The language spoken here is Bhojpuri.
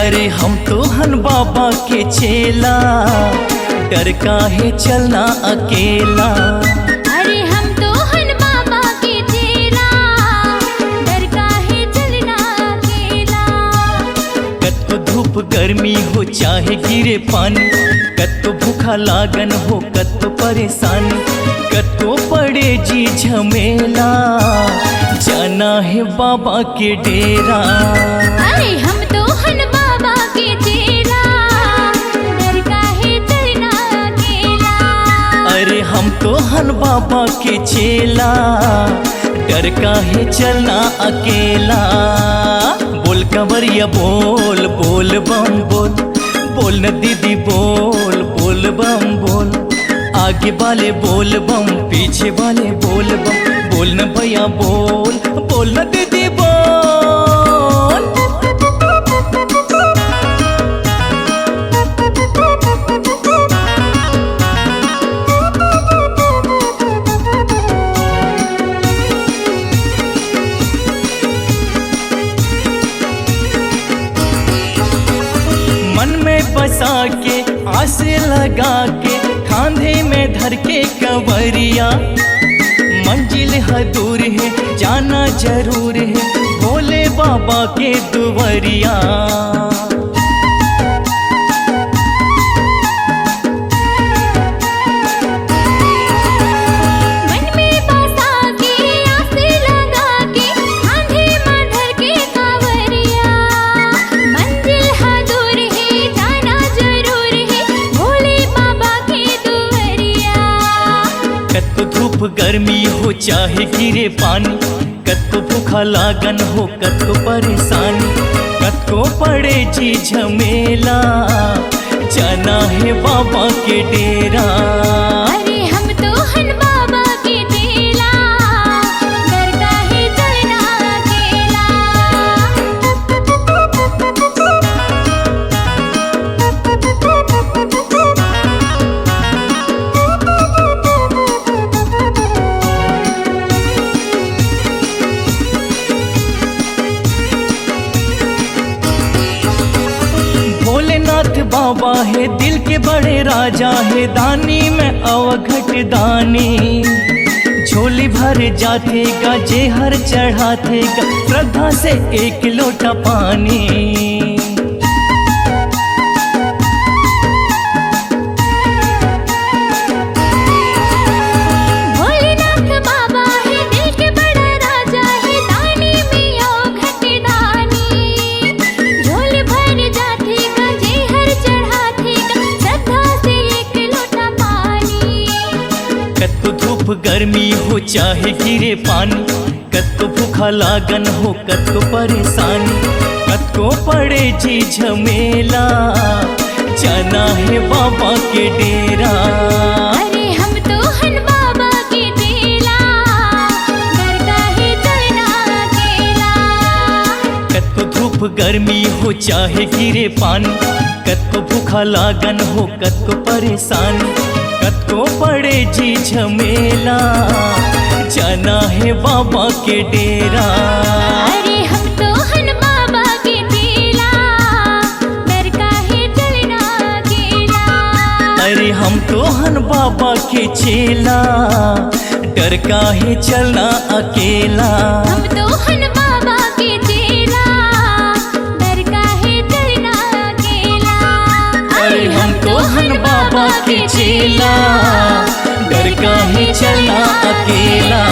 अरे हम तो हन बाबा के चेला, डर काहे चलना अकेला। अरे हम तो हन बाबा के चेला, डर काहे चलना अकेला। कत्तो धूप गर्मी हो चाहे गिरे पानी, कत्तो भूखा लागन हो कत्तो परेशानी, कत्तो पड़े जी झमेला, जाना है बाबा के डेरा। अरे हम तो हन बाबा के चेला, डर काहे चलना अकेला। अरे हम तो हन बाबा के चेला, डर काहे चलना अकेला। बोल कंवरिया बोल, बोल बम बोल, बोल न दीदी बोल, बोल बम बोल। आगे वाले बोल बम, पीछे वाले बोल बम, बोल न भैया बोल, बोल न दीदी बोल। मन में बसा के आस लगा के, खांधे में धर के कंवरिया, मंजिल है दूर है जाना जरूर है, भोले बाबा के दुवरिया। मन में बसा के आस लगा के, खांधे में धर के कांवरिया, मंजिल है दूर है जाना जरूर है, भोले बाबा के दुवरिया। कत्तो धूप गर्मी हो चाहे गिरे पानी, कत्तो भूखा लागन हो कत्तो परेशानी, कत्तो पड़े जी झमेला, जाना है बाबा के डेरा। अरे हम तो हन बाबा के चेला, डर काहे चलना अकेला। भोलेनाथ बाबा है दिल के बड़े राजा है, दानी में अवघट दानी, झोली भर जाते गा जे हर चढ़ाते गा, श्रद्धा से एक लोटा पानी। भोलेनाथ बाबा है दिल के बड़ा राजा है, दानी में अवघट दानी, झोली भर जाते का जे हर चढ़ाते का, श्रद्धा से एक लोटा पानी। कत्तो धूप गर्मी हो चाहे गिरे पानी, कत्तो भूखा लागन हो कत्तो परेशानी, कत्तो पड़े जी झमेला, जाना है बाबा के डेरा। अरे हम तो हन बाबा के चेला, डर काहे चलना अकेला। कत्तो धूप गर्मी हो चाहे गिरे पानी, कत्तो भूखा लागन हो कत्तो परेशानी, कत्तो पड़े जी झमेला, जाना है बाबा के डेरा। अरे हम तो हन बाबा के चेला, डर काहे चलना अकेला। अरे हम तो हन बाबा के चेला, डर काहे चलना अकेला। हम तो हन बाबा के चेला, डर काहे चलना अकेला। अरे हम तो हन बाबा के चेला, डर काहे चलना अकेला।